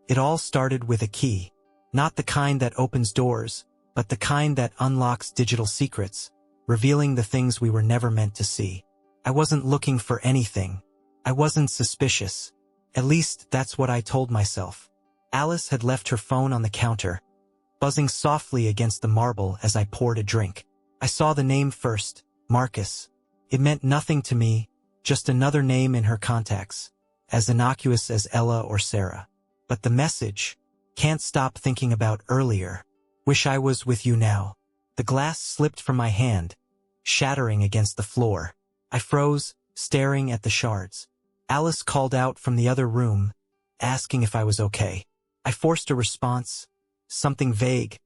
It all started with a key. Not the kind that opens doors, but the kind that unlocks digital secrets, revealing the things we were never meant to see. I wasn't looking for anything. I wasn't suspicious. At least that's what I told myself. Alice had left her phone on the counter, buzzing softly against the marble as I poured a drink. I saw the name first, Marcus. It meant nothing to me, just another name in her contacts, as innocuous as Ella or Sarah. But the message, can't stop thinking about earlier. Wish I was with you now. The glass slipped from my hand, shattering against the floor. I froze, staring at the shards. Alice called out from the other room, asking if I was okay. I forced a response, something vague,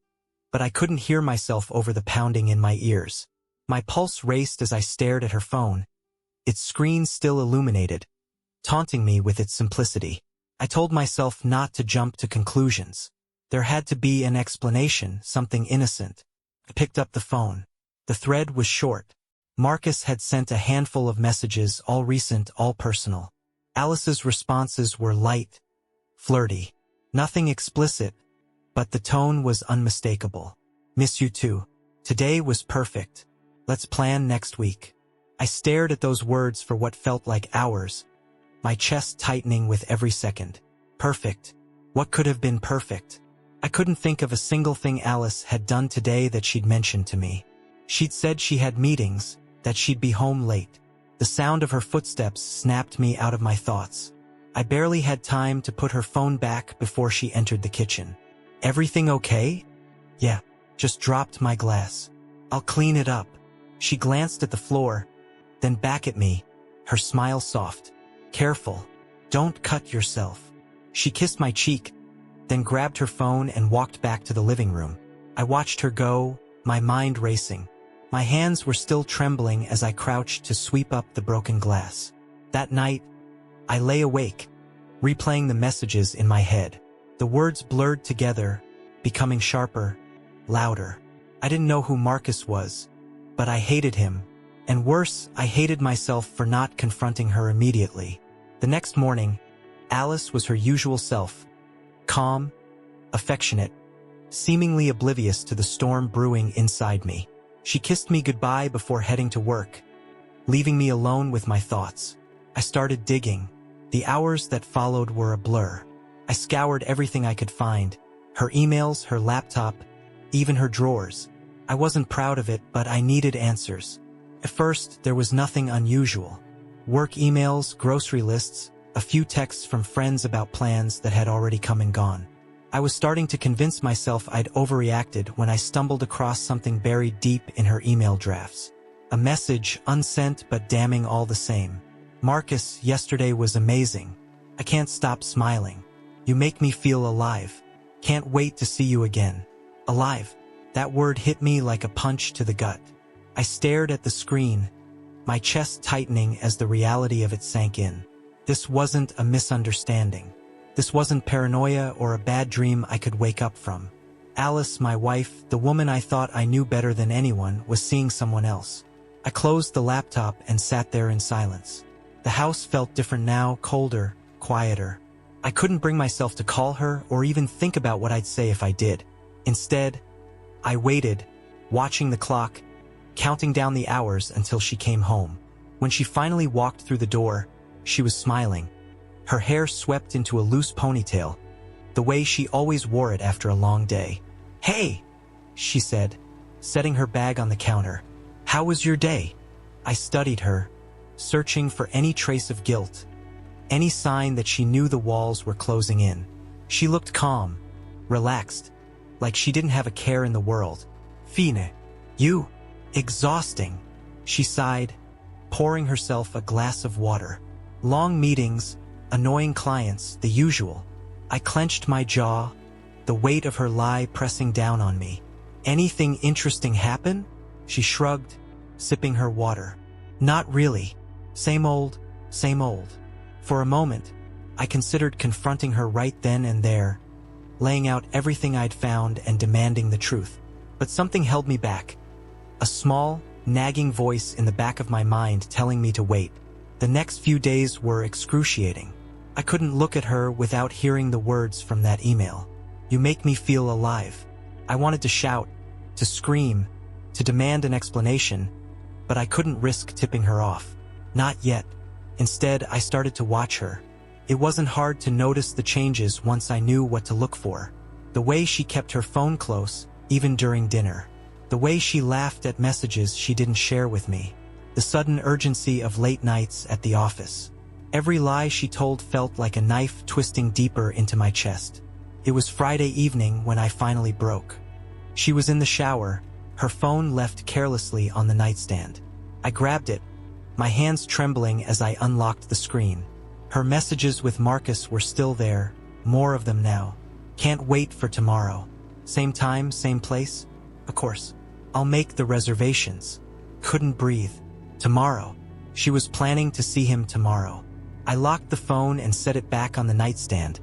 but I couldn't hear myself over the pounding in my ears. My pulse raced as I stared at her phone, its screen still illuminated, taunting me with its simplicity. I told myself not to jump to conclusions. There had to be an explanation, something innocent. I picked up the phone. The thread was short. Marcus had sent a handful of messages, all recent, all personal. Alice's responses were light, flirty. Nothing explicit, but the tone was unmistakable. Miss you too. Today was perfect. Let's plan next week. I stared at those words for what felt like hours, my chest tightening with every second. Perfect. What could have been perfect? I couldn't think of a single thing Alice had done today that she'd mentioned to me. She'd said she had meetings, that she'd be home late. The sound of her footsteps snapped me out of my thoughts. I barely had time to put her phone back before she entered the kitchen. Everything okay? Yeah, just dropped my glass. I'll clean it up. She glanced at the floor, then back at me, her smile soft. Careful. Don't cut yourself. She kissed my cheek, then grabbed her phone and walked back to the living room. I watched her go, my mind racing. My hands were still trembling as I crouched to sweep up the broken glass. That night, I lay awake, replaying the messages in my head. The words blurred together, becoming sharper, louder. I didn't know who Marcus was, but I hated him. And worse, I hated myself for not confronting her immediately. The next morning, Alice was her usual self, calm, affectionate, seemingly oblivious to the storm brewing inside me. She kissed me goodbye before heading to work, leaving me alone with my thoughts. I started digging. The hours that followed were a blur. I scoured everything I could find, her emails, her laptop, even her drawers. I wasn't proud of it, but I needed answers. At first, there was nothing unusual. Work emails, grocery lists, a few texts from friends about plans that had already come and gone. I was starting to convince myself I'd overreacted when I stumbled across something buried deep in her email drafts. A message, unsent but damning all the same. Marcus, yesterday was amazing. I can't stop smiling. You make me feel alive. Can't wait to see you again. Alive. That word hit me like a punch to the gut. I stared at the screen, my chest tightening as the reality of it sank in. This wasn't a misunderstanding. This wasn't paranoia or a bad dream I could wake up from. Alice, my wife, the woman I thought I knew better than anyone, was seeing someone else. I closed the laptop and sat there in silence. The house felt different now, colder, quieter. I couldn't bring myself to call her or even think about what I'd say if I did. Instead, I waited, watching the clock, counting down the hours until she came home. When she finally walked through the door, she was smiling. Her hair swept into a loose ponytail, the way she always wore it after a long day. "Hey," she said, setting her bag on the counter. "How was your day?" I studied her, searching for any trace of guilt, any sign that she knew the walls were closing in. She looked calm, relaxed, like she didn't have a care in the world. "Fine. You? Exhausting," she sighed, pouring herself a glass of water. Long meetings, annoying clients, the usual. I clenched my jaw, the weight of her lie pressing down on me. "Anything interesting happen?" She shrugged, sipping her water. "Not really. Same old, same old." For a moment, I considered confronting her right then and there, laying out everything I'd found and demanding the truth. But something held me back. A small, nagging voice in the back of my mind telling me to wait. The next few days were excruciating. I couldn't look at her without hearing the words from that email. You make me feel alive. I wanted to shout, to scream, to demand an explanation, but I couldn't risk tipping her off. Not yet. Instead, I started to watch her. It wasn't hard to notice the changes once I knew what to look for. The way she kept her phone close, even during dinner. The way she laughed at messages she didn't share with me. The sudden urgency of late nights at the office. Every lie she told felt like a knife twisting deeper into my chest. It was Friday evening when I finally broke. She was in the shower, her phone left carelessly on the nightstand. I grabbed it, my hands trembling as I unlocked the screen. Her messages with Marcus were still there, more of them now. Can't wait for tomorrow. Same time, same place? Of course. I'll make the reservations. Couldn't breathe. Tomorrow. She was planning to see him tomorrow. I locked the phone and set it back on the nightstand,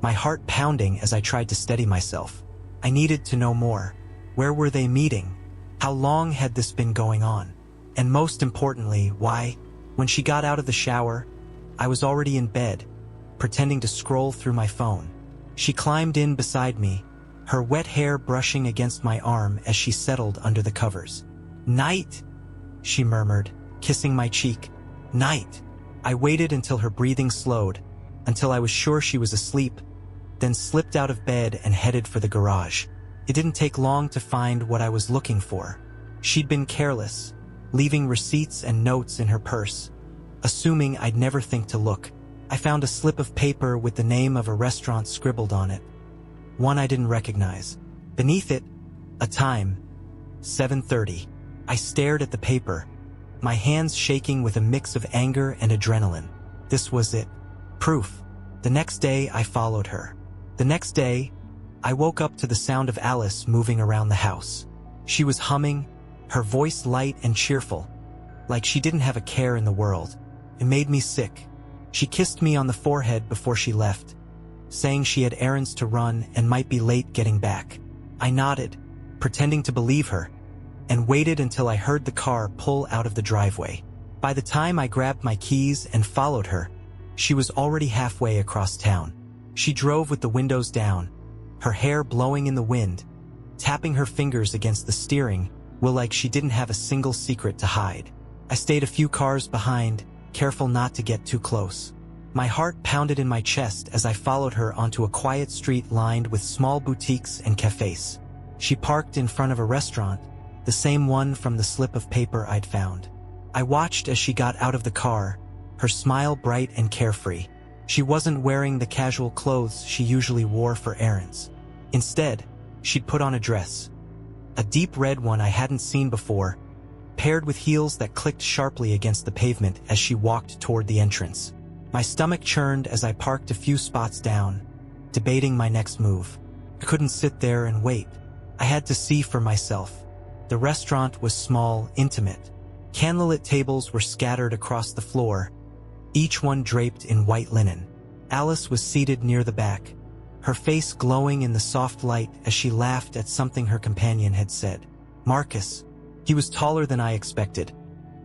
my heart pounding as I tried to steady myself. I needed to know more. Where were they meeting? How long had this been going on? And most importantly, why? When she got out of the shower, I was already in bed, pretending to scroll through my phone. She climbed in beside me, her wet hair brushing against my arm as she settled under the covers. "Night," she murmured, kissing my cheek. "Night." I waited until her breathing slowed, until I was sure she was asleep, then slipped out of bed and headed for the garage. It didn't take long to find what I was looking for. She'd been careless, leaving receipts and notes in her purse, assuming I'd never think to look. I found a slip of paper with the name of a restaurant scribbled on it, one I didn't recognize. Beneath it, a time, 7:30. I stared at the paper, my hands shaking with a mix of anger and adrenaline. This was it. Proof. The next day, I followed her. The next day, I woke up to the sound of Alice moving around the house. She was humming, her voice light and cheerful, like she didn't have a care in the world. It made me sick. She kissed me on the forehead before she left, saying she had errands to run and might be late getting back. I nodded, pretending to believe her, and waited until I heard the car pull out of the driveway. By the time I grabbed my keys and followed her, she was already halfway across town. She drove with the windows down, her hair blowing in the wind, tapping her fingers against the steering wheel like she didn't have a single secret to hide. I stayed a few cars behind, careful not to get too close. My heart pounded in my chest as I followed her onto a quiet street lined with small boutiques and cafes. She parked in front of a restaurant, the same one from the slip of paper I'd found. I watched as she got out of the car, her smile bright and carefree. She wasn't wearing the casual clothes she usually wore for errands. Instead, she'd put on a dress, a deep red one I hadn't seen before, paired with heels that clicked sharply against the pavement as she walked toward the entrance. My stomach churned as I parked a few spots down, debating my next move. I couldn't sit there and wait. I had to see for myself. The restaurant was small, intimate. Candlelit tables were scattered across the floor, each one draped in white linen. Alice was seated near the back, her face glowing in the soft light as she laughed at something her companion had said. Marcus. He was taller than I expected,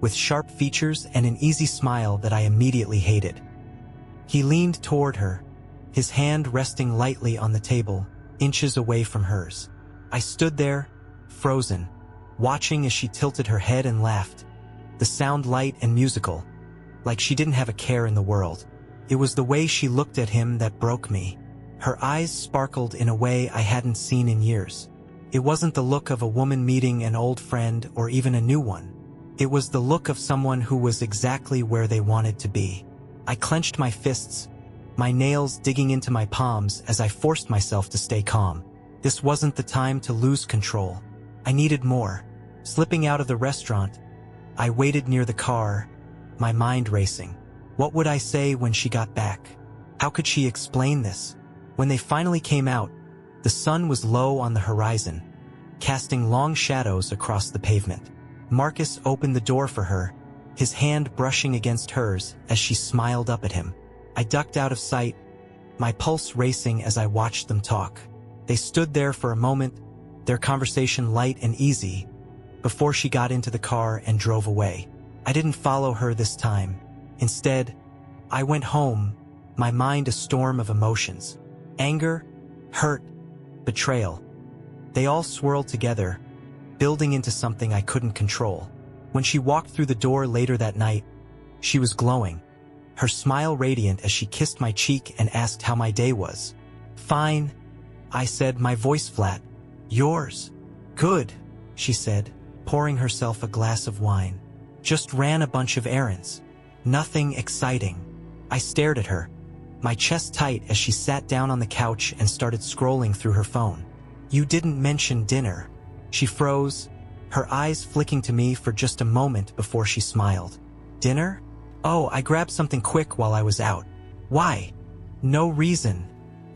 with sharp features and an easy smile that I immediately hated. He leaned toward her, his hand resting lightly on the table, inches away from hers. I stood there, frozen, watching as she tilted her head and laughed, the sound light and musical, like she didn't have a care in the world. It was the way she looked at him that broke me. Her eyes sparkled in a way I hadn't seen in years. It wasn't the look of a woman meeting an old friend or even a new one. It was the look of someone who was exactly where they wanted to be. I clenched my fists, my nails digging into my palms as I forced myself to stay calm. This wasn't the time to lose control. I needed more. Slipping out of the restaurant, I waited near the car, my mind racing. What would I say when she got back? How could she explain this? When they finally came out, the sun was low on the horizon, casting long shadows across the pavement. Marcus opened the door for her, his hand brushing against hers as she smiled up at him. I ducked out of sight, my pulse racing as I watched them talk. They stood there for a moment, their conversation light and easy, before she got into the car and drove away. I didn't follow her this time. Instead, I went home, my mind a storm of emotions. Anger, hurt, betrayal. They all swirled together, building into something I couldn't control. When she walked through the door later that night, she was glowing, her smile radiant as she kissed my cheek and asked how my day was. "Fine," I said, my voice flat. "Yours?" "Good," she said, pouring herself a glass of wine. "Just ran a bunch of errands. Nothing exciting." I stared at her, my chest tight as she sat down on the couch and started scrolling through her phone. "You didn't mention dinner." She froze, her eyes flicking to me for just a moment before she smiled. "Dinner? Oh, I grabbed something quick while I was out." "Why?" "No reason,"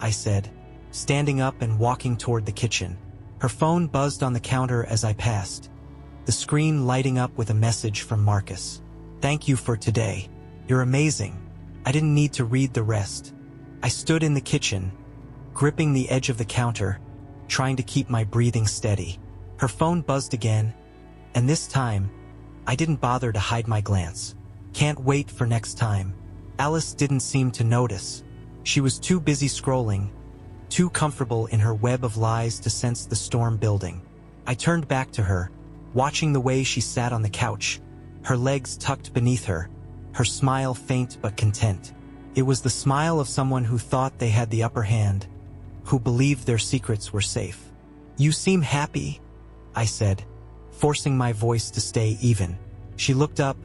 I said, standing up and walking toward the kitchen. Her phone buzzed on the counter as I passed, the screen lighting up with a message from Marcus. "Thank you for today. You're amazing." I didn't need to read the rest. I stood in the kitchen, gripping the edge of the counter, trying to keep my breathing steady. Her phone buzzed again, and this time, I didn't bother to hide my glance. "Can't wait for next time." Alice didn't seem to notice. She was too busy scrolling, too comfortable in her web of lies to sense the storm building. I turned back to her, watching the way she sat on the couch, her legs tucked beneath her, her smile faint but content. It was the smile of someone who thought they had the upper hand, who believed their secrets were safe. "You seem happy," I said, forcing my voice to stay even. She looked up,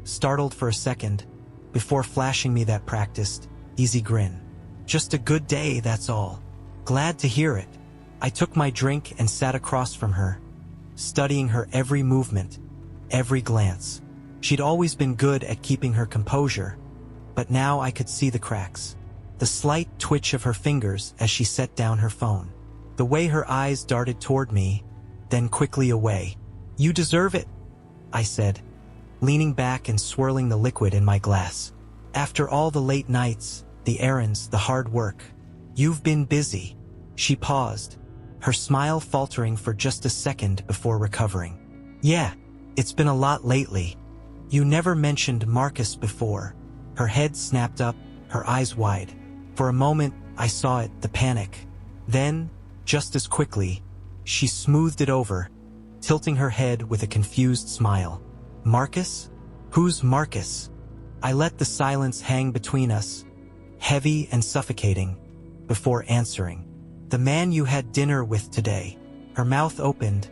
startled for a second, before flashing me that practiced, easy grin. "Just a good day, that's all." "Glad to hear it." I took my drink and sat across from her, studying her every movement, every glance. She'd always been good at keeping her composure, but now I could see the cracks. The slight twitch of her fingers as she set down her phone. The way her eyes darted toward me, then quickly away. "You deserve it," I said, leaning back and swirling the liquid in my glass. "After all the late nights, the errands, the hard work. You've been busy." She paused, her smile faltering for just a second before recovering. "Yeah, it's been a lot lately. You never mentioned Marcus before." Her head snapped up, her eyes wide. For a moment, I saw it, the panic. Then, just as quickly, she smoothed it over, tilting her head with a confused smile. "Marcus? Who's Marcus?" I let the silence hang between us, heavy and suffocating, before answering. "The man you had dinner with today." Her mouth opened,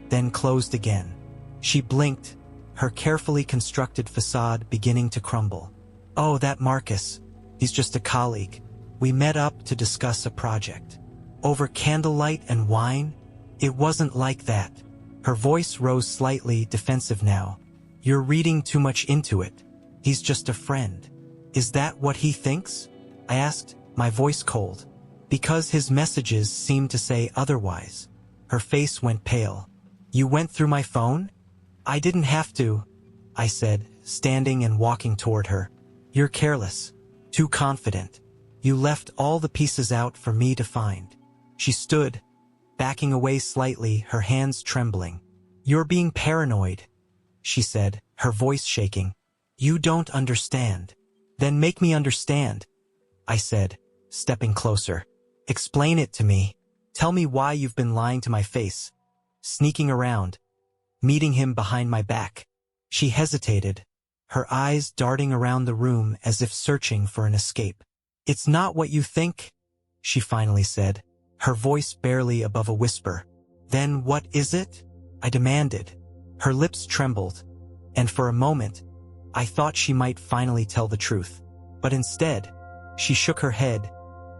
then closed again. She blinked, her carefully constructed facade beginning to crumble. "Oh, that Marcus. He's just a colleague. We met up to discuss a project." "Over candlelight and wine?" "It wasn't like that." Her voice rose slightly, defensive now. "You're reading too much into it. He's just a friend." "Is that what he thinks?" I asked, my voice cold, because his messages seemed to say otherwise. Her face went pale. "You went through my phone?" "I didn't have to," I said, standing and walking toward her. "You're careless. Too confident. You left all the pieces out for me to find." She stood, backing away slightly, her hands trembling. "You're being paranoid," she said, her voice shaking. "You don't understand." "Then make me understand," I said, stepping closer. "Explain it to me. Tell me why you've been lying to my face, sneaking around, meeting him behind my back." She hesitated, her eyes darting around the room as if searching for an escape. "It's not what you think," she finally said, her voice barely above a whisper. "Then what is it?" I demanded. Her lips trembled, and for a moment, I thought she might finally tell the truth. But instead, she shook her head,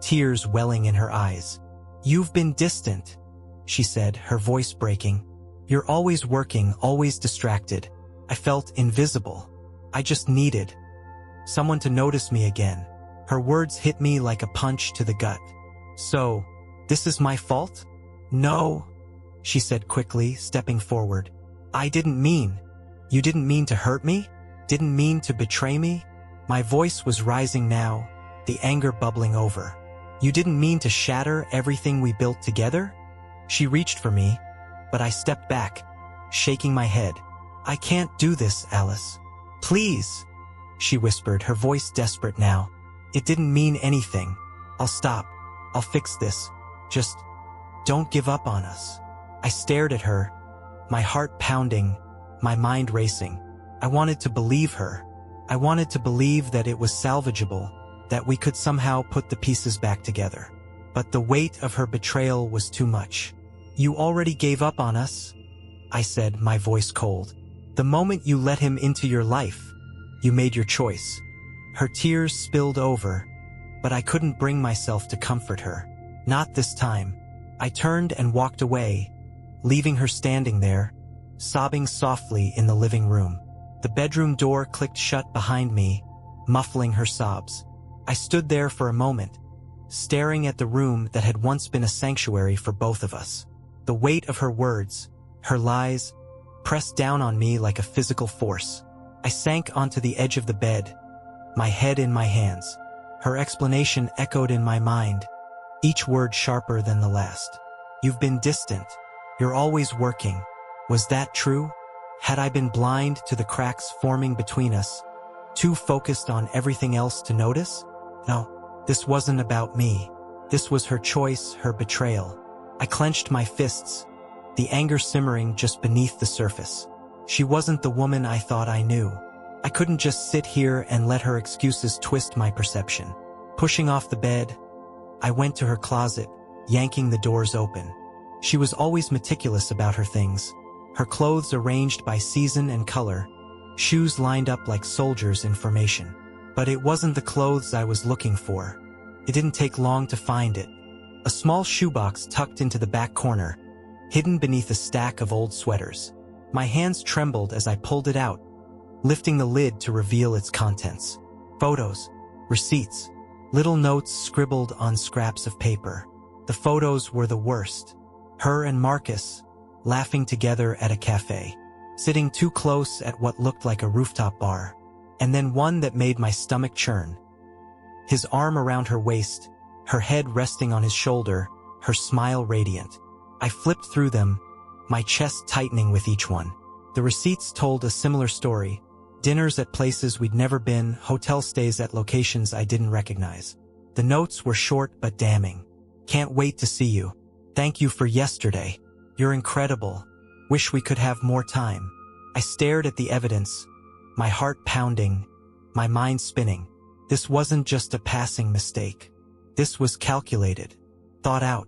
tears welling in her eyes. "You've been distant," she said, her voice breaking. "You're always working, always distracted. I felt invisible. I just needed someone to notice me again." Her words hit me like a punch to the gut. "So, this is my fault?" "No," she said quickly, stepping forward. "I didn't mean." "You didn't mean to hurt me? Didn't mean to betray me?" My voice was rising now, the anger bubbling over. "You didn't mean to shatter everything we built together?" She reached for me, but I stepped back, shaking my head. "I can't do this, Alice. Please," she whispered, her voice desperate now. It didn't mean anything. I'll stop. I'll fix this. Just don't give up on us. I stared at her, my heart pounding, my mind racing. I wanted to believe her. I wanted to believe that it was salvageable, that we could somehow put the pieces back together. But the weight of her betrayal was too much. You already gave up on us, I said, my voice cold. The moment you let him into your life, you made your choice. Her tears spilled over, but I couldn't bring myself to comfort her. Not this time. I turned and walked away, leaving her standing there, sobbing softly in the living room. The bedroom door clicked shut behind me, muffling her sobs. I stood there for a moment, staring at the room that had once been a sanctuary for both of us. The weight of her words, her lies, pressed down on me like a physical force. I sank onto the edge of the bed, my head in my hands. Her explanation echoed in my mind, each word sharper than the last. You've been distant. You're always working. Was that true? Had I been blind to the cracks forming between us, too focused on everything else to notice? No, this wasn't about me. This was her choice, her betrayal. I clenched my fists, the anger simmering just beneath the surface. She wasn't the woman I thought I knew. I couldn't just sit here and let her excuses twist my perception. Pushing off the bed, I went to her closet, yanking the doors open. She was always meticulous about her things, her clothes arranged by season and color, shoes lined up like soldiers in formation. But it wasn't the clothes I was looking for. It didn't take long to find it. A small shoebox tucked into the back corner, hidden beneath a stack of old sweaters. My hands trembled as I pulled it out, lifting the lid to reveal its contents. Photos, receipts, little notes scribbled on scraps of paper. The photos were the worst. Her and Marcus, laughing together at a cafe, sitting too close at what looked like a rooftop bar, and then one that made my stomach churn. His arm around her waist, her head resting on his shoulder, her smile radiant. I flipped through them, my chest tightening with each one. The receipts told a similar story. Dinners at places we'd never been, hotel stays at locations I didn't recognize. The notes were short but damning. Can't wait to see you. Thank you for yesterday. You're incredible. Wish we could have more time. I stared at the evidence, my heart pounding, my mind spinning. This wasn't just a passing mistake. This was calculated, thought out.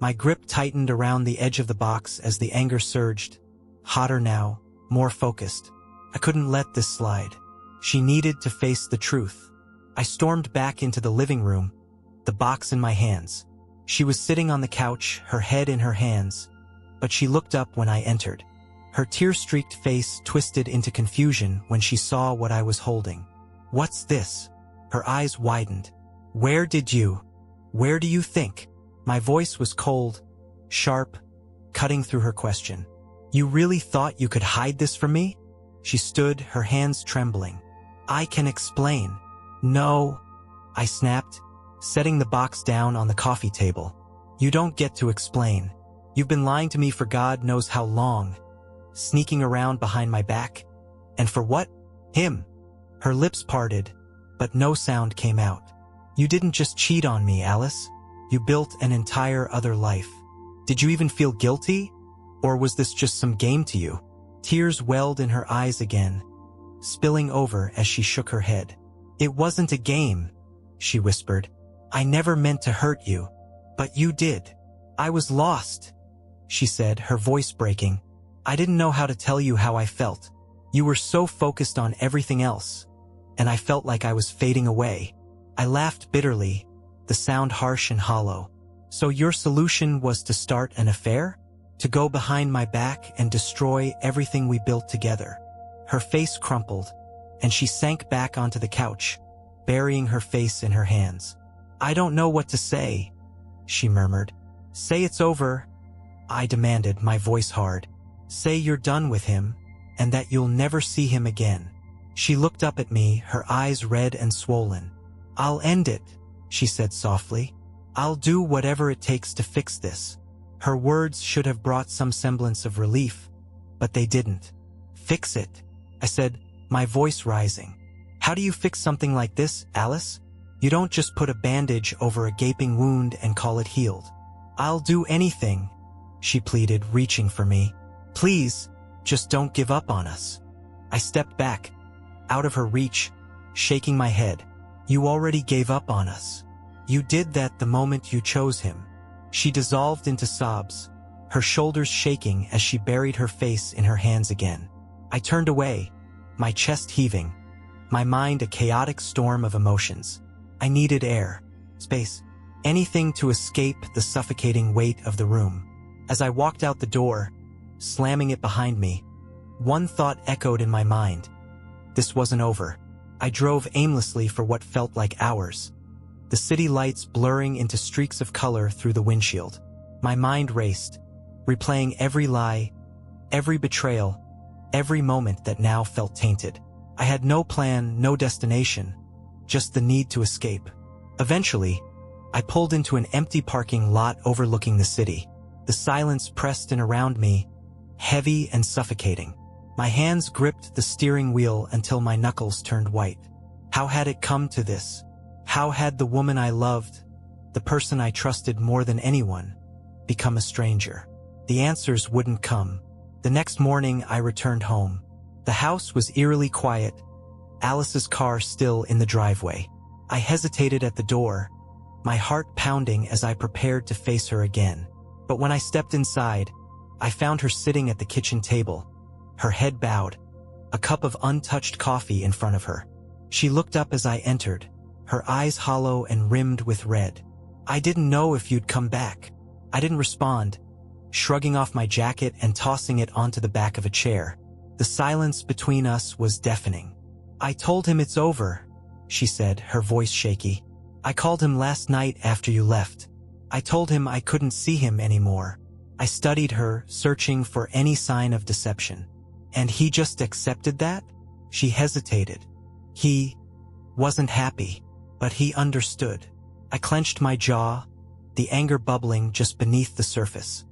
My grip tightened around the edge of the box as the anger surged, hotter now, more focused. I couldn't let this slide. She needed to face the truth. I stormed back into the living room, the box in my hands. She was sitting on the couch, her head in her hands, but she looked up when I entered. Her tear-streaked face twisted into confusion when she saw what I was holding. What's this? Her eyes widened. Where do you think? My voice was cold, sharp, cutting through her question. You really thought you could hide this from me? She stood, her hands trembling. I can explain. No, I snapped, setting the box down on the coffee table. You don't get to explain. You've been lying to me for God knows how long, sneaking around behind my back. And for what? Him. Her lips parted, but no sound came out. You didn't just cheat on me, Alice. You built an entire other life. Did you even feel guilty? Or was this just some game to you? Tears welled in her eyes again, spilling over as she shook her head. It wasn't a game, she whispered. I never meant to hurt you, but you did. I was lost, she said, her voice breaking. I didn't know how to tell you how I felt. You were so focused on everything else, and I felt like I was fading away. I laughed bitterly, the sound harsh and hollow. So your solution was to start an affair? To go behind my back and destroy everything we built together? Her face crumpled, and she sank back onto the couch, burying her face in her hands. I don't know what to say, she murmured. Say it's over, I demanded, my voice hard. Say you're done with him, and that you'll never see him again. She looked up at me, her eyes red and swollen. I'll end it, she said softly. I'll do whatever it takes to fix this. Her words should have brought some semblance of relief, but they didn't. Fix it, I said, my voice rising. How do you fix something like this, Alice? You don't just put a bandage over a gaping wound and call it healed. I'll do anything, she pleaded, reaching for me. Please, just don't give up on us. I stepped back, out of her reach, shaking my head. You already gave up on us. You did that the moment you chose him. She dissolved into sobs, her shoulders shaking as she buried her face in her hands again. I turned away, my chest heaving, my mind a chaotic storm of emotions. I needed air, space, anything to escape the suffocating weight of the room. As I walked out the door, slamming it behind me, one thought echoed in my mind. This wasn't over. I drove aimlessly for what felt like hours, the city lights blurring into streaks of color through the windshield. My mind raced, replaying every lie, every betrayal, every moment that now felt tainted. I had no plan, no destination, just the need to escape. Eventually, I pulled into an empty parking lot overlooking the city. The silence pressed in around me, heavy and suffocating. My hands gripped the steering wheel until my knuckles turned white. How had it come to this? How had the woman I loved, the person I trusted more than anyone, become a stranger? The answers wouldn't come. The next morning, I returned home. The house was eerily quiet, Alice's car still in the driveway. I hesitated at the door, my heart pounding as I prepared to face her again. But when I stepped inside, I found her sitting at the kitchen table, her head bowed, a cup of untouched coffee in front of her. She looked up as I entered, her eyes hollow and rimmed with red. I didn't know if you'd come back. I didn't respond, shrugging off my jacket and tossing it onto the back of a chair. The silence between us was deafening. I told him it's over, she said, her voice shaky. I called him last night after you left. I told him I couldn't see him anymore. I studied her, searching for any sign of deception. And he just accepted that? She hesitated. He wasn't happy, but he understood. I clenched my jaw, the anger bubbling just beneath the surface.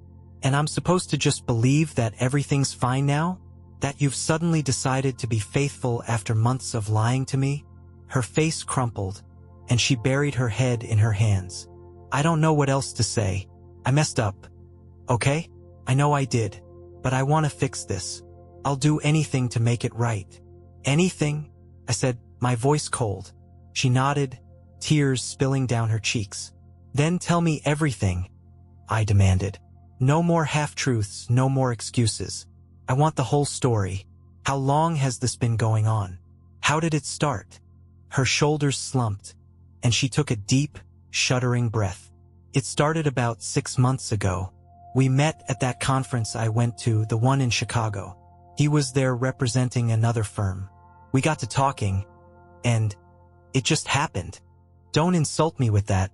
And I'm supposed to just believe that everything's fine now? That you've suddenly decided to be faithful after months of lying to me? Her face crumpled, and she buried her head in her hands. I don't know what else to say. I messed up. Okay? I know I did. But I want to fix this. I'll do anything to make it right. Anything? I said, my voice cold. She nodded, tears spilling down her cheeks. Then tell me everything, I demanded. No more half-truths, no more excuses. I want the whole story. How long has this been going on? How did it start? Her shoulders slumped, and she took a deep, shuddering breath. It started about 6 months ago. We met at that conference I went to, the one in Chicago. He was there representing another firm. We got to talking, and it just happened. Don't insult me with that,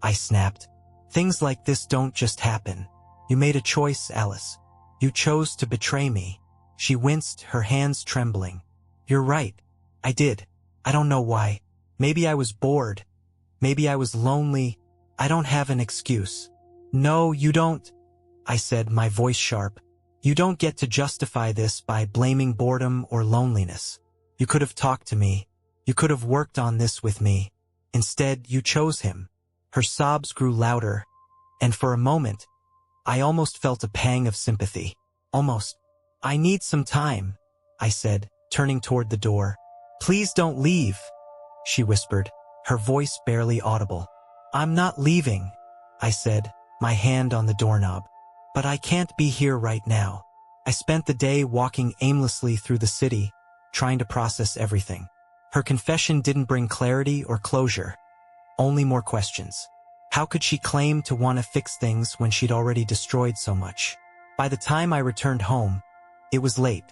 I snapped. Things like this don't just happen. You made a choice, Alice. You chose to betray me. She winced, her hands trembling. You're right. I did. I don't know why. Maybe I was bored. Maybe I was lonely. I don't have an excuse. No, you don't, I said, my voice sharp. You don't get to justify this by blaming boredom or loneliness. You could have talked to me. You could have worked on this with me. Instead, you chose him. Her sobs grew louder, and for a moment, I almost felt a pang of sympathy. Almost. I need some time, I said, turning toward the door. Please don't leave, she whispered, her voice barely audible. I'm not leaving, I said, my hand on the doorknob. But I can't be here right now. I spent the day walking aimlessly through the city, trying to process everything. Her confession didn't bring clarity or closure, only more questions. How could she claim to want to fix things when she'd already destroyed so much? By the time I returned home, it was late.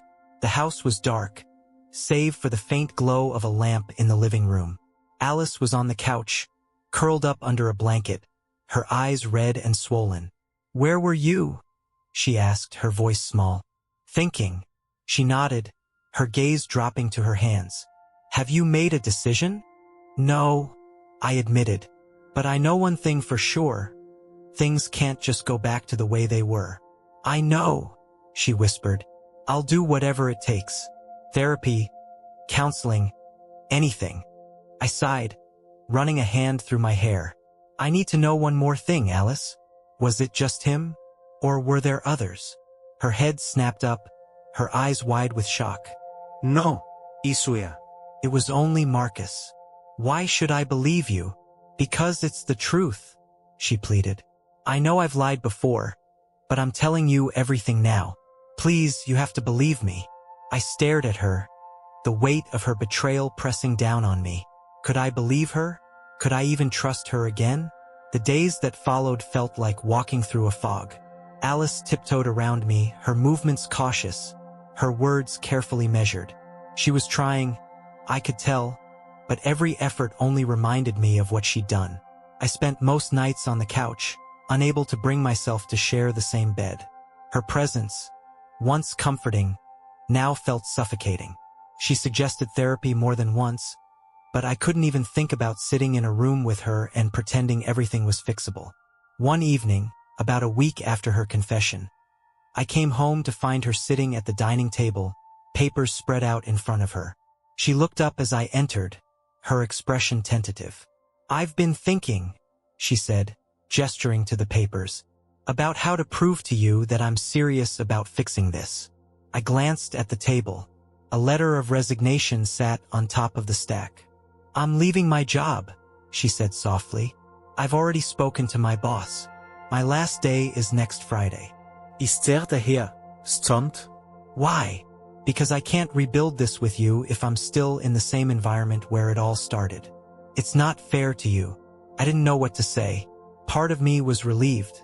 The house was dark, save for the faint glow of a lamp in the living room. Alice was on the couch, curled up under a blanket, her eyes red and swollen. Where were you? She asked, her voice small. Thinking. She nodded, her gaze dropping to her hands. Have you made a decision? No, I admitted. But I know one thing for sure. Things can't just go back to the way they were. I know, she whispered. I'll do whatever it takes. Therapy, counseling, anything. I sighed, running a hand through my hair. I need to know one more thing, Alice. Was it just him? Or were there others? Her head snapped up, her eyes wide with shock. No, Isuya. It was only Marcus. Why should I believe you? Because it's the truth, she pleaded. I know I've lied before, but I'm telling you everything now. Please, you have to believe me. I stared at her, the weight of her betrayal pressing down on me. Could I believe her? Could I even trust her again? The days that followed felt like walking through a fog. Alice tiptoed around me, her movements cautious, her words carefully measured. She was trying, I could tell, but every effort only reminded me of what she'd done. I spent most nights on the couch, unable to bring myself to share the same bed. Her presence, once comforting, now felt suffocating. She suggested therapy more than once, but I couldn't even think about sitting in a room with her and pretending everything was fixable. One evening, about a week after her confession, I came home to find her sitting at the dining table, papers spread out in front of her. She looked up as I entered, her expression tentative. I've been thinking, she said, gesturing to the papers, about how to prove to you that I'm serious about fixing this. I glanced at the table. A letter of resignation sat on top of the stack. I'm leaving my job, she said softly. I've already spoken to my boss. My last day is next Friday. Ist daher stumped? Why? Because I can't rebuild this with you if I'm still in the same environment where it all started. It's not fair to you. I didn't know what to say. Part of me was relieved.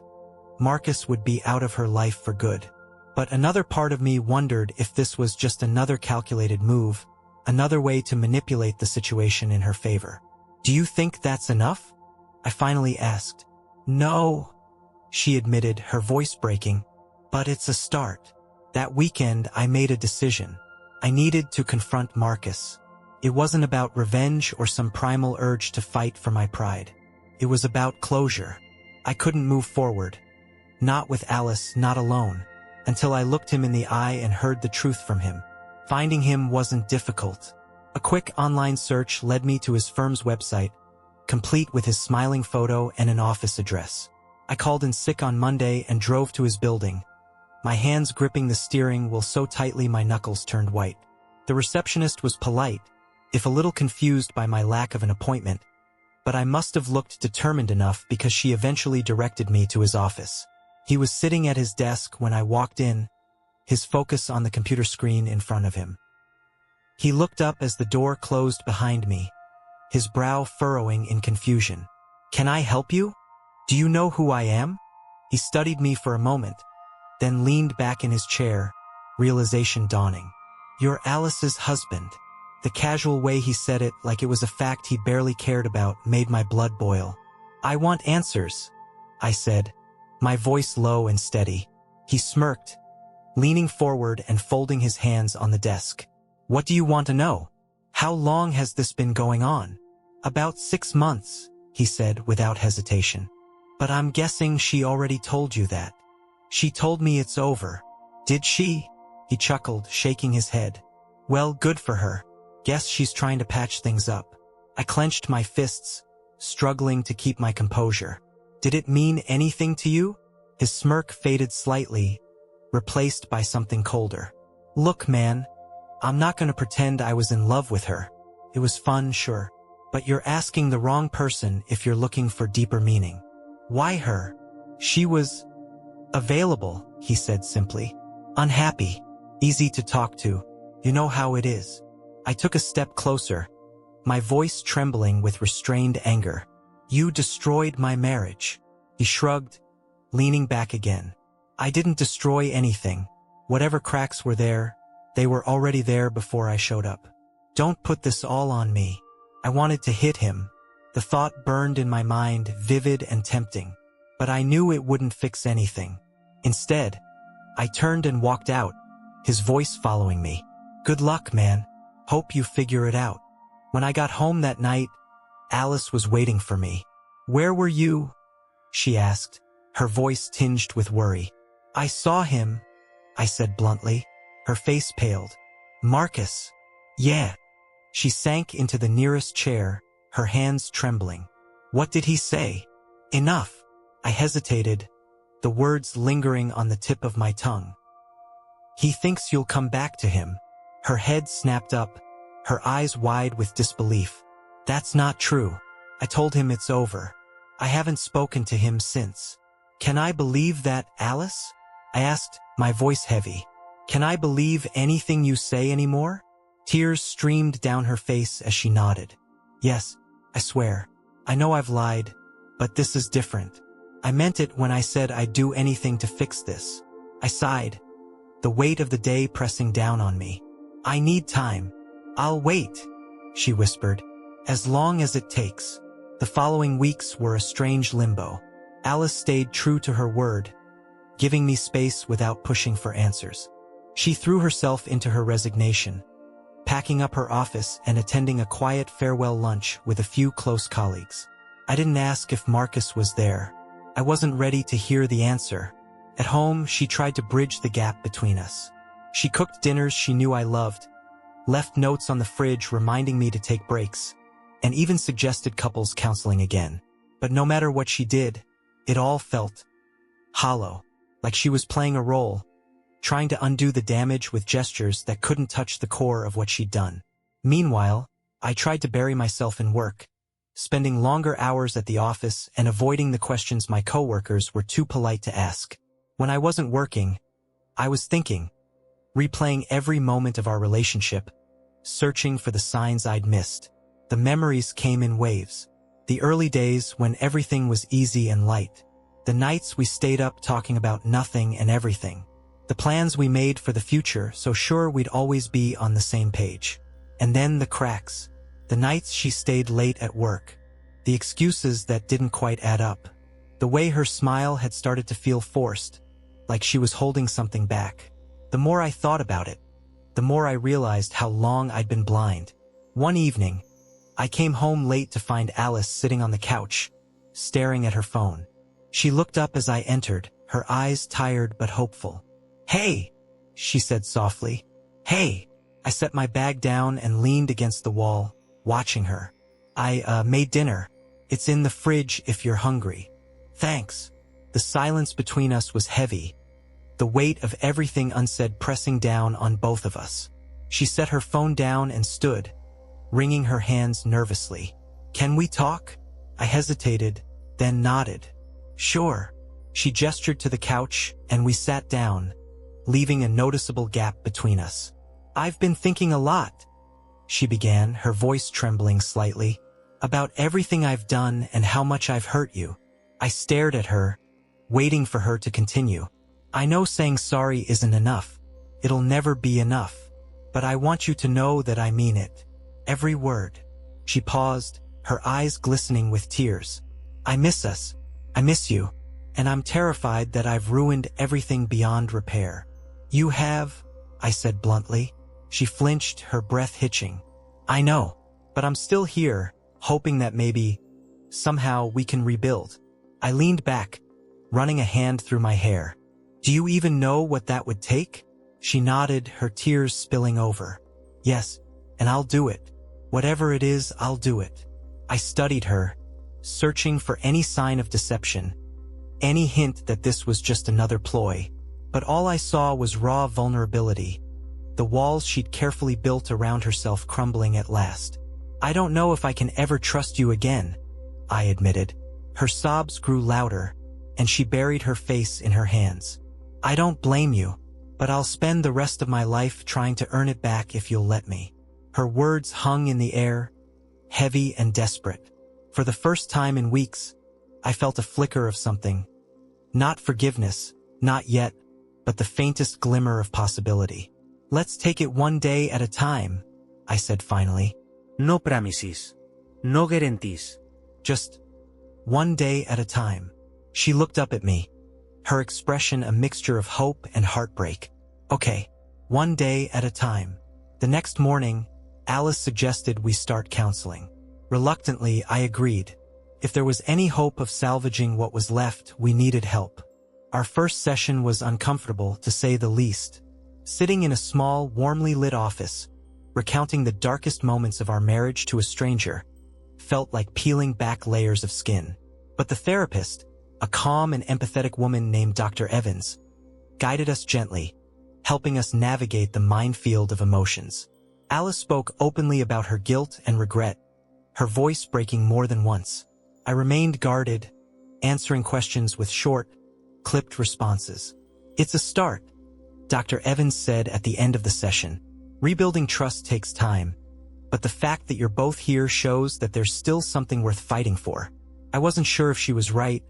Marcus would be out of her life for good. But another part of me wondered if this was just another calculated move, another way to manipulate the situation in her favor. Do you think that's enough? I finally asked. No, she admitted, her voice breaking. But it's a start. That weekend, I made a decision. I needed to confront Marcus. It wasn't about revenge or some primal urge to fight for my pride. It was about closure. I couldn't move forward. Not with Alice, not alone, until I looked him in the eye and heard the truth from him. Finding him wasn't difficult. A quick online search led me to his firm's website, complete with his smiling photo and an office address. I called in sick on Monday and drove to his building, my hands gripping the steering wheel so tightly my knuckles turned white. The receptionist was polite, if a little confused by my lack of an appointment, but I must have looked determined enough because she eventually directed me to his office. He was sitting at his desk when I walked in, his focus on the computer screen in front of him. He looked up as the door closed behind me, his brow furrowing in confusion. Can I help you? Do you know who I am? He studied me for a moment, then leaned back in his chair, realization dawning. You're Alice's husband. The casual way he said it, like it was a fact he barely cared about, made my blood boil. I want answers, I said, my voice low and steady. He smirked, leaning forward and folding his hands on the desk. What do you want to know? How long has this been going on? About 6 months, he said without hesitation. But I'm guessing she already told you that. She told me it's over. Did she? He chuckled, shaking his head. Well, good for her. Guess she's trying to patch things up. I clenched my fists, struggling to keep my composure. Did it mean anything to you? His smirk faded slightly, replaced by something colder. Look, man, I'm not going to pretend I was in love with her. It was fun, sure. But you're asking the wrong person if you're looking for deeper meaning. Why her? She was available, he said simply. Unhappy, easy to talk to. You know how it is. I took a step closer, my voice trembling with restrained anger. You destroyed my marriage. He shrugged, leaning back again. I didn't destroy anything. Whatever cracks were there, they were already there before I showed up. Don't put this all on me. I wanted to hit him. The thought burned in my mind, vivid and tempting. But I knew it wouldn't fix anything. Instead, I turned and walked out, his voice following me. Good luck, man. Hope you figure it out. When I got home that night, Alice was waiting for me. Where were you? She asked, her voice tinged with worry. I saw him, I said bluntly. Her face paled. Marcus. Yeah. She sank into the nearest chair, her hands trembling. What did he say? Enough. I hesitated, the words lingering on the tip of my tongue. He thinks you'll come back to him. Her head snapped up, her eyes wide with disbelief. That's not true. I told him it's over. I haven't spoken to him since. Can I believe that, Alice? I asked, my voice heavy. Can I believe anything you say anymore? Tears streamed down her face as she nodded. Yes, I swear. I know I've lied, but this is different. I meant it when I said I'd do anything to fix this. I sighed, the weight of the day pressing down on me. I need time. I'll wait, she whispered. As long as it takes. The following weeks were a strange limbo. Alice stayed true to her word, giving me space without pushing for answers. She threw herself into her resignation, packing up her office and attending a quiet farewell lunch with a few close colleagues. I didn't ask if Marcus was there. I wasn't ready to hear the answer. At home, she tried to bridge the gap between us. She cooked dinners she knew I loved, left notes on the fridge reminding me to take breaks, and even suggested couples counseling again. But no matter what she did, it all felt hollow, like she was playing a role, trying to undo the damage with gestures that couldn't touch the core of what she'd done. Meanwhile, I tried to bury myself in work, spending longer hours at the office and avoiding the questions my coworkers were too polite to ask. When I wasn't working, I was thinking, replaying every moment of our relationship, searching for the signs I'd missed. The memories came in waves. The early days when everything was easy and light. The nights we stayed up talking about nothing and everything. The plans we made for the future so sure we'd always be on the same page. And then the cracks. The nights she stayed late at work. The excuses that didn't quite add up. The way her smile had started to feel forced, like she was holding something back. The more I thought about it, the more I realized how long I'd been blind. One evening, I came home late to find Alice sitting on the couch, staring at her phone. She looked up as I entered, her eyes tired but hopeful. "Hey," she said softly. "Hey." I set my bag down and leaned against the wall, watching her. "I made dinner. It's in the fridge if you're hungry." "Thanks." The silence between us was heavy, the weight of everything unsaid pressing down on both of us. She set her phone down and stood, wringing her hands nervously. "Can we talk?" I hesitated, then nodded. "Sure." She gestured to the couch, and we sat down, leaving a noticeable gap between us. "I've been thinking a lot," she began, her voice trembling slightly, "about everything I've done and how much I've hurt you." I stared at her, waiting for her to continue. "I know saying sorry isn't enough. It'll never be enough. But I want you to know that I mean it. Every word." She paused, her eyes glistening with tears. "I miss us. I miss you. And I'm terrified that I've ruined everything beyond repair." "You have," I said bluntly. She flinched, her breath hitching. "I know. But I'm still here, hoping that maybe, somehow, we can rebuild." I leaned back, running a hand through my hair. "Do you even know what that would take?" She nodded, her tears spilling over. "Yes, and I'll do it. Whatever it is, I'll do it." I studied her, searching for any sign of deception, any hint that this was just another ploy. But all I saw was raw vulnerability, the walls she'd carefully built around herself crumbling at last. "I don't know if I can ever trust you again," I admitted. Her sobs grew louder, and she buried her face in her hands. "I don't blame you, but I'll spend the rest of my life trying to earn it back if you'll let me." Her words hung in the air, heavy and desperate. For the first time in weeks, I felt a flicker of something. Not forgiveness, not yet, but the faintest glimmer of possibility. "Let's take it one day at a time," I said finally. No promises. No guarantees. "Just one day at a time." She looked up at me, her expression a mixture of hope and heartbreak. "Okay, one day at a time." The next morning, Alice suggested we start counseling. Reluctantly, I agreed. If there was any hope of salvaging what was left, we needed help. Our first session was uncomfortable, to say the least. Sitting in a small, warmly lit office, recounting the darkest moments of our marriage to a stranger, felt like peeling back layers of skin. But the therapist, a calm and empathetic woman named Dr. Evans, guided us gently, helping us navigate the minefield of emotions. Alice spoke openly about her guilt and regret, her voice breaking more than once. I remained guarded, answering questions with short, clipped responses. "It's a start," Dr. Evans said at the end of the session. "Rebuilding trust takes time, but the fact that you're both here shows that there's still something worth fighting for." I wasn't sure if she was right,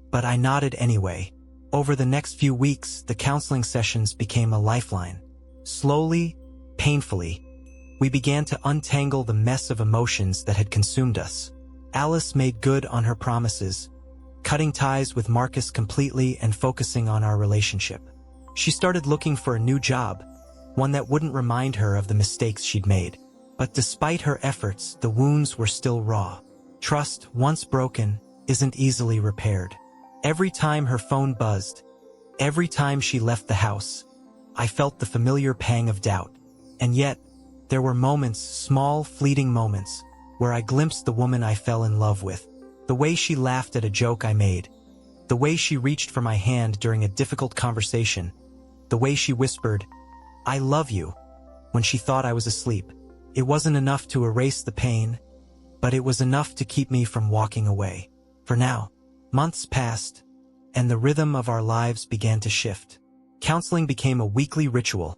but I nodded anyway. Over the next few weeks, the counseling sessions became a lifeline. Slowly, painfully, we began to untangle the mess of emotions that had consumed us. Alice made good on her promises, cutting ties with Marcus completely and focusing on our relationship. She started looking for a new job, one that wouldn't remind her of the mistakes she'd made. But despite her efforts, the wounds were still raw. Trust, once broken, isn't easily repaired. Every time her phone buzzed, every time she left the house, I felt the familiar pang of doubt. And yet, there were moments, small, fleeting moments, where I glimpsed the woman I fell in love with. The way she laughed at a joke I made, the way she reached for my hand during a difficult conversation, the way she whispered, "I love you," when she thought I was asleep. It wasn't enough to erase the pain, but it was enough to keep me from walking away. For now, months passed, and the rhythm of our lives began to shift. Counseling became a weekly ritual,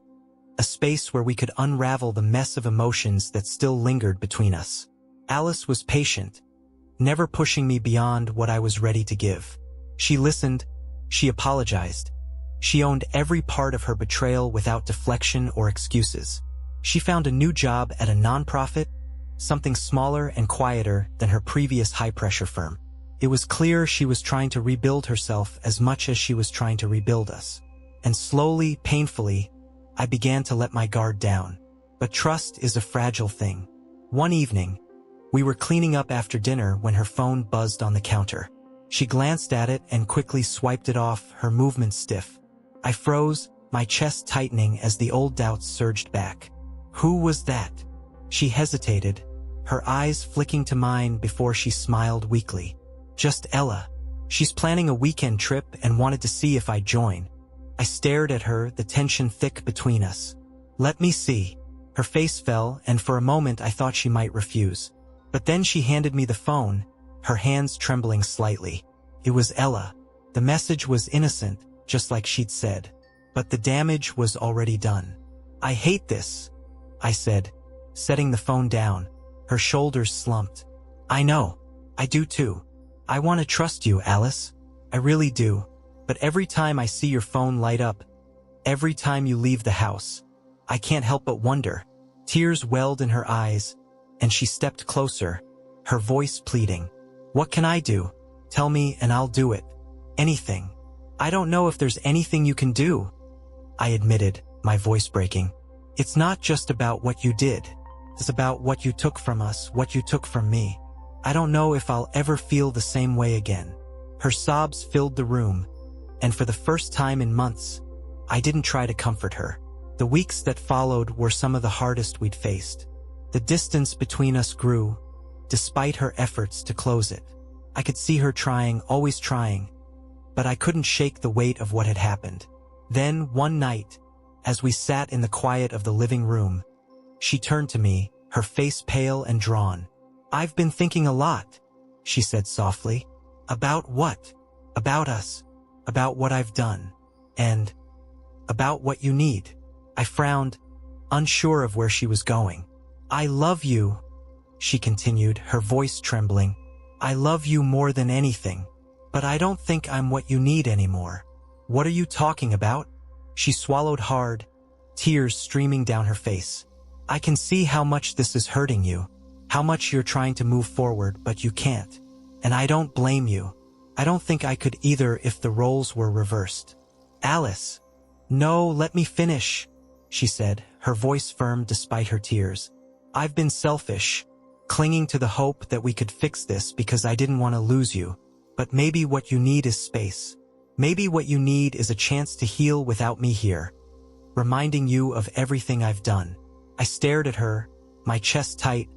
a space where we could unravel the mess of emotions that still lingered between us. Alice was patient, never pushing me beyond what I was ready to give. She listened, she apologized, she owned every part of her betrayal without deflection or excuses. She found a new job at a nonprofit, something smaller and quieter than her previous high-pressure firm. It was clear she was trying to rebuild herself as much as she was trying to rebuild us. And slowly, painfully, I began to let my guard down. But trust is a fragile thing. One evening, we were cleaning up after dinner when her phone buzzed on the counter. She glanced at it and quickly swiped it off, her movements stiff. I froze, my chest tightening as the old doubts surged back. Who was that? She hesitated, her eyes flicking to mine before she smiled weakly. Just Ella. She's planning a weekend trip and wanted to see if I'd join. I stared at her, the tension thick between us. "Let me see." Her face fell, and for a moment I thought she might refuse. But then she handed me the phone, her hands trembling slightly. It was Ella. The message was innocent, just like she'd said. But the damage was already done. "I hate this," I said, setting the phone down. Her shoulders slumped. "I know. I do too. I want to trust you, Alice. I really do. But every time I see your phone light up, every time you leave the house, I can't help but wonder." Tears welled in her eyes, and she stepped closer, her voice pleading. "What can I do? Tell me and I'll do it. Anything." "I don't know if there's anything you can do," I admitted, my voice breaking. "It's not just about what you did. It's about what you took from us, what you took from me. I don't know if I'll ever feel the same way again." Her sobs filled the room, and for the first time in months, I didn't try to comfort her. The weeks that followed were some of the hardest we'd faced. The distance between us grew, despite her efforts to close it. I could see her trying, always trying, but I couldn't shake the weight of what had happened. Then, one night, as we sat in the quiet of the living room, she turned to me, her face pale and drawn. "I've been thinking a lot," she said softly. "About what? About us. About what I've done. And about what you need." I frowned, unsure of where she was going. "I love you," she continued, her voice trembling. "I love you more than anything. But I don't think I'm what you need anymore." "What are you talking about?" She swallowed hard, tears streaming down her face. "I can see how much this is hurting you, how much you're trying to move forward, but you can't. And I don't blame you. I don't think I could either if the roles were reversed." "Alice." "No, let me finish," she said, her voice firm despite her tears. "I've been selfish, clinging to the hope that we could fix this because I didn't want to lose you. But maybe what you need is space. Maybe what you need is a chance to heal without me here, reminding you of everything I've done." I stared at her, my chest tight,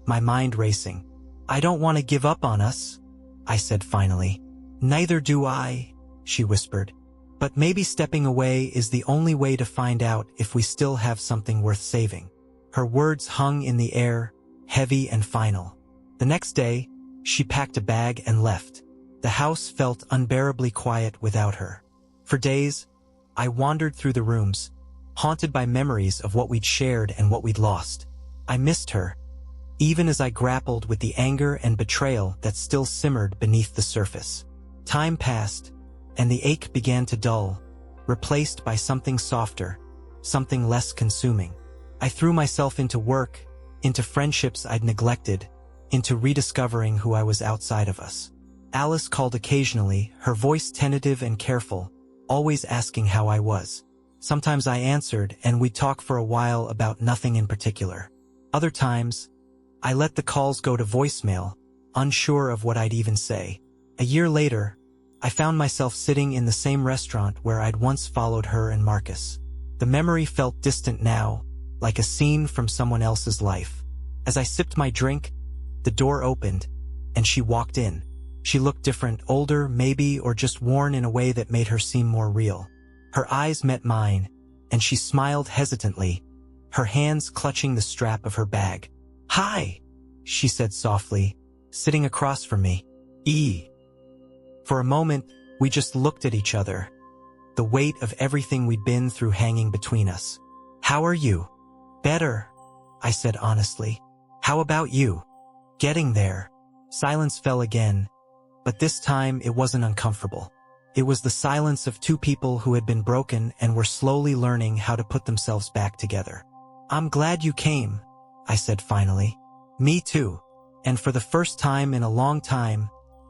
my mind racing. I don't want to give up on us, I said finally. Neither do I, she whispered. But maybe stepping away is the only way to find out if we still have something worth saving. Her words hung in the air, heavy and final. The next day, she packed a bag and left. The house felt unbearably quiet without her. For days, I wandered through the rooms, haunted by memories of what we'd shared and what we'd lost. I missed her, even as I grappled with the anger and betrayal that still simmered beneath the surface. Time passed, and the ache began to dull, replaced by something softer, something less consuming. I threw myself into work, into friendships I'd neglected, into rediscovering who I was outside of us. Alice called occasionally, her voice tentative and careful, always asking how I was. Sometimes I answered, and we'd talk for a while about nothing in particular. Other times, I let the calls go to voicemail, unsure of what I'd even say. A year later, I found myself sitting in the same restaurant where I'd once followed her and Marcus. The memory felt distant now, like a scene from someone else's life. As I sipped my drink, the door opened, and she walked in. She looked different, older, maybe, or just worn in a way that made her seem more real. Her eyes met mine, and she smiled hesitantly, her hands clutching the strap of her bag. "Hi," she said softly, sitting across from me. For a moment, we just looked at each other, the weight of everything we'd been through hanging between us. "How are you?" "Better," I said honestly. "How about you?" "Getting there." Silence fell again, but this time it wasn't uncomfortable. It was the silence of two people who had been broken and were slowly learning how to put themselves back together. "I'm glad you came," I said finally. "Me too." And for the first time in a long time,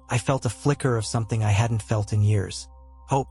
I felt a flicker of something I hadn't felt in years. Hope.